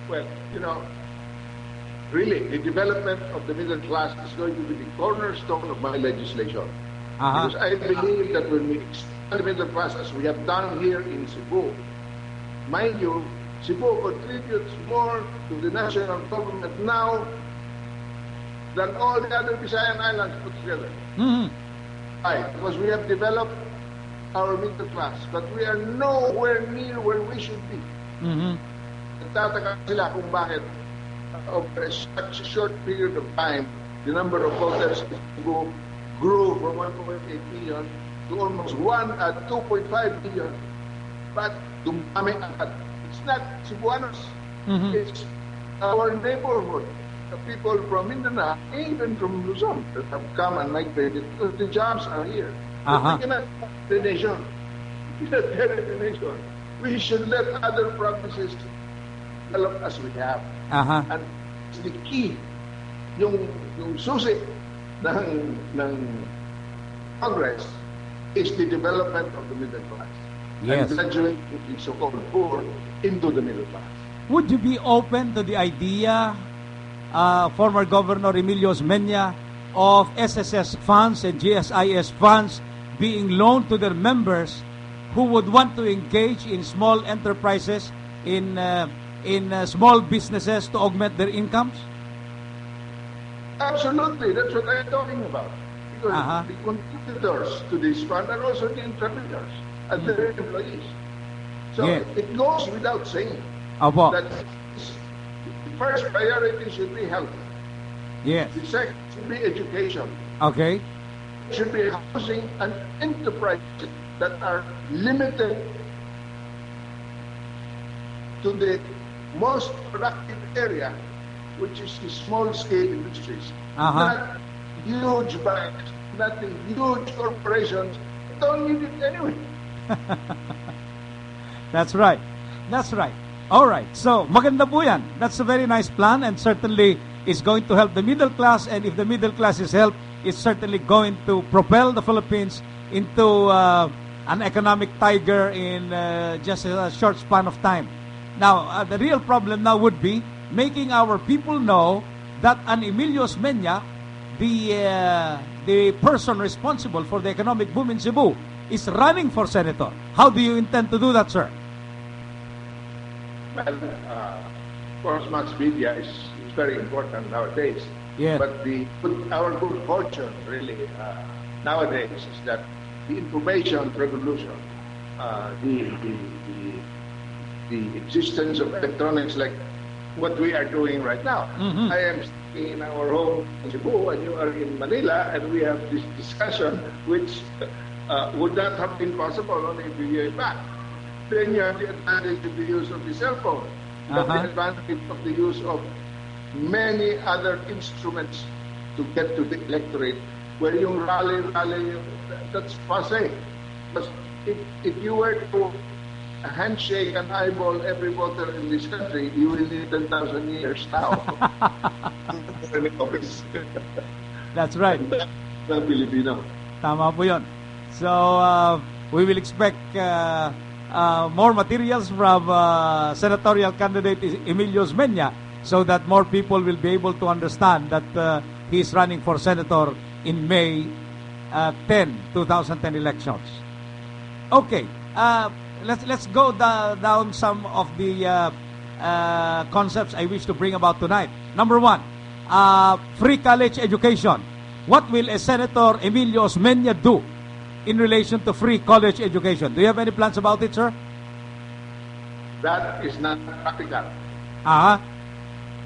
Well, really, the development of the middle class is going to be the cornerstone of my legislation. Because I believe that when we expand the middle class, as we have done here in Cebu, mind you, Cebu contributes more to the national government now than all the other Visayan islands put together. Why? Because we have developed our middle class, but we are nowhere near where we should be. Nagtataka sila kung bakit over such a short period of time, the number of voters in Cebu grew from 1.8 million to almost 2.5 million. But dumami agad. It's not Cebuanos. It's our neighborhood. The people from Mindanao, even from Luzon, that have come and migrated, because the jobs are here. But we cannot carry the nation. We cannot carry the nation. We should let other provinces develop as we have. And it's the key, yung susi ng progress is the development of the middle class. Yes. And graduating the so-called poor into the middle class. Would you be open to the idea, former Governor Emilio Osmeña, of SSS funds and GSIS funds being loaned to their members who would want to engage in small enterprises, in small businesses to augment their incomes? Absolutely, that's what I'm talking about. Because the contributors to this fund are also the entrepreneurs and their employees. So it goes without saying that the first priority should be health. Yes. The second should be education. Okay. It should be housing and enterprises that are limited to the most productive area, which is the small-scale industries. Not huge banks, not the huge corporations. Don't need it anyway. That's right. That's right. All right. So, maganda po yan. That's a very nice plan, and certainly is going to help the middle class, and if the middle class is helped, it's certainly going to propel the Philippines into an economic tiger in just a short span of time. Now, the real problem now would be making our people know that an Emilio Osmeña, the person responsible for the economic boom in Cebu, is running for senator. How do you intend to do that, sir? Well, of course, mass media is very important nowadays. Yeah. But our good fortune, really, nowadays is that the information revolution, the existence of electronics like what we are doing right now. I am in our home in Cebu and you are in Manila, and we have this discussion which would not have been possible only a few years back. Then you have the advantage of the use of the cell phone, but the advantage of the use of many other instruments to get to the electorate, where yung rally, that's passe. But if you were to handshake and eyeball every voter in this country, you will need 10,000 years now. That's right. The Filipino. Tama po yun. So, we will expect more materials from senatorial candidate Emilio Osmeña, so that more people will be able to understand that he is running for senator in May 10, 2010 elections. Okay, let's go down some of the concepts I wish to bring about tonight. Number one, free college education. What will a Senator Emilio Osmeña do in relation to free college education? Do you have any plans about it, sir? That is not practical.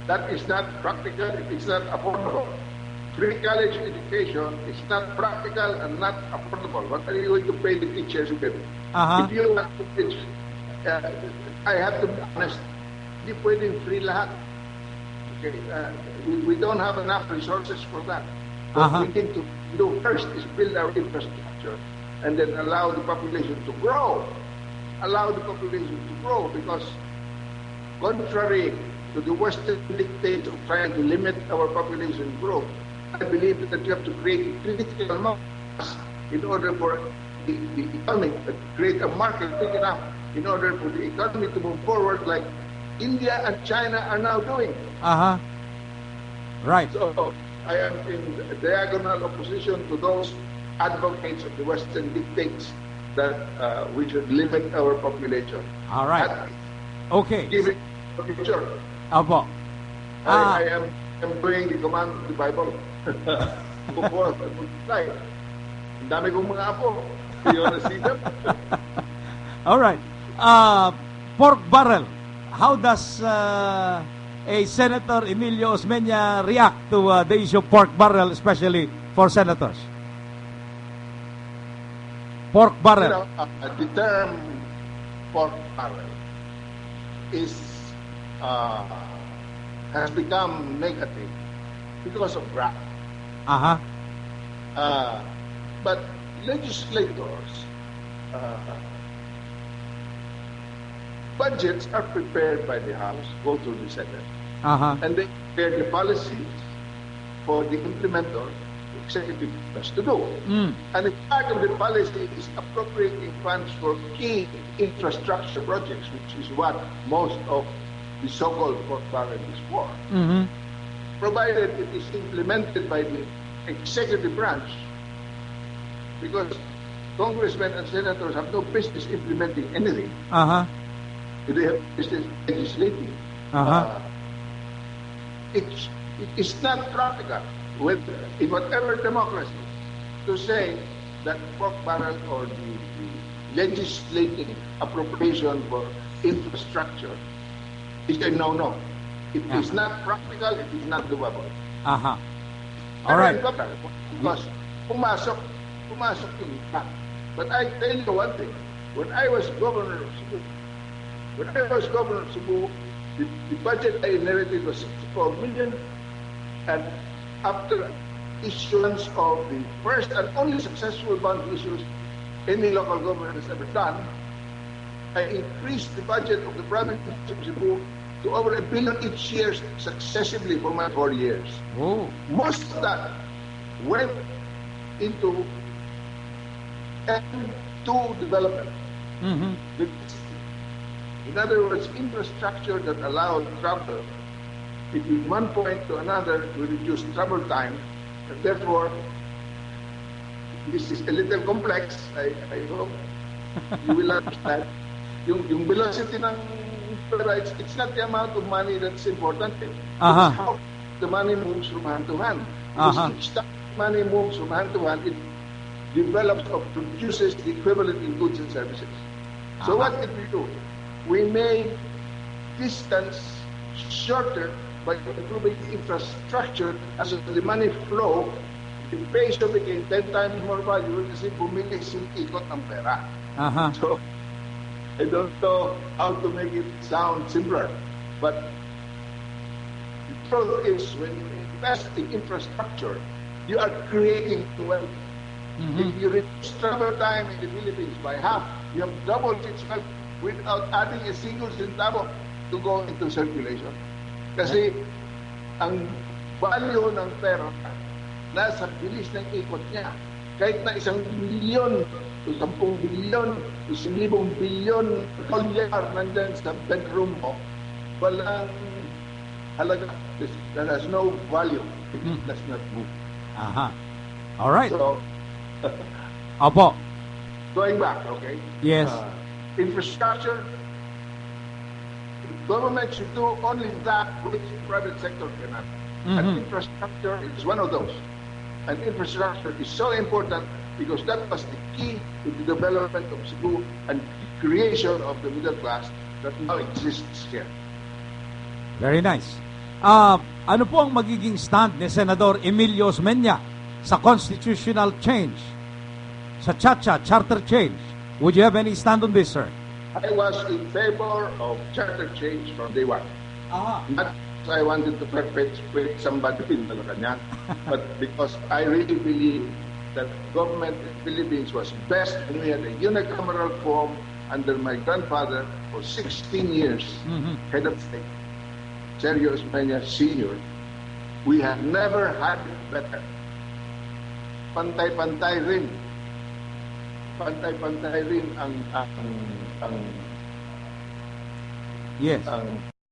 That is not practical. It's not affordable. Free college education is not practical and not affordable. What are you going to pay the teachers with? If you want to teach, I have to be honest, hindi pwedeng free lahat. Okay, we don't have enough resources for that. What we need to do first is build our infrastructure and then allow the population to grow. Allow the population to grow, because contrary to the Western dictates of trying to limit our population growth, I believe that you have to create critical mass in order for the economy, create a market big enough in order for the economy to move forward like India and China are now doing. Right. So I am in diagonal opposition to those advocates of the Western dictates that we should limit our population. All right. Okay. Give it a future. Apo. I am doing the command of the Bible. Ang dami kong mga apo. You wanna see them? All right. Pork barrel. How does a Senator Emilio Osmeña react to the issue of pork barrel, especially for senators? Pork barrel. The term pork barrel has become negative because of graft. But legislators, budgets are prepared by the House, go through the Senate, and they prepare the policies for the implementer, the executive has to do. And part of the policy is appropriating funds for key infrastructure projects, which is what most of the so-called pork barrel is for. Provided it is implemented by the executive branch, because congressmen and senators have no business implementing anything. They have business legislating. It's not practical in whatever democracy to say that pork barrel or the legislating appropriation for infrastructure is a no-no. It is not practical, it is not doable. All right. Because pumasok yung fact. But I tell you one thing, when I was governor of Cebu, the budget I inherited was 64 million, and after issuance of the first and only successful bond issues any local government has ever done, I increased the budget of the province of Cebu to over 1 billion each year successively for my 4 years. Most of that went into M2 development. In other words, infrastructure that allowed travel between one point to another to reduce travel time, and therefore, this is a little complex. I hope you will understand. Yung velocity ng pera, it's not the amount of money that's important. It's how the money moves from hand to hand. Because each time money moves from hand to hand, it develops or produces the equivalent in goods and services. So what did we do? We made distance shorter by improving infrastructure. As the money flow, the peso became 10 times more valuable kasi bumilis yung ikot ng pera. So, I don't know how to make it sound simpler, but the truth is when you invest in infrastructure, you are creating wealth. If you reduce travel time in the Philippines by half, you have doubled its wealth without adding a single centavo to go into circulation. Kasi ang value ng pera nasa bilis ng ikot niya. Kahit na 1 bilyon, 10 bilyon, 1,000 bilyon dolyar nandyan sa bedroom mo, walang halaga. That has no value. It does not move. All right. So, Opo. Going back, okay? Yes. Infrastructure, government should do only that which the private sector cannot. And infrastructure is one of those. And infrastructure is so important because that was the key to the development of Cebu and creation of the middle class that now exists here. Very nice. Ano po ang magiging stand ni Senador Emilio Osmeña sa constitutional change, sa charter change? Would you have any stand on this, sir? I was in favor of charter change from day one. Not because I wanted to perpetuate somebody in Malacanang, but because I really believe that government in the Philippines was best when we had a unicameral form under my grandfather for 16 years, head of state, Sergio Osmeña Sr. We have never had it better. Pantay-pantay rin ang yes. ang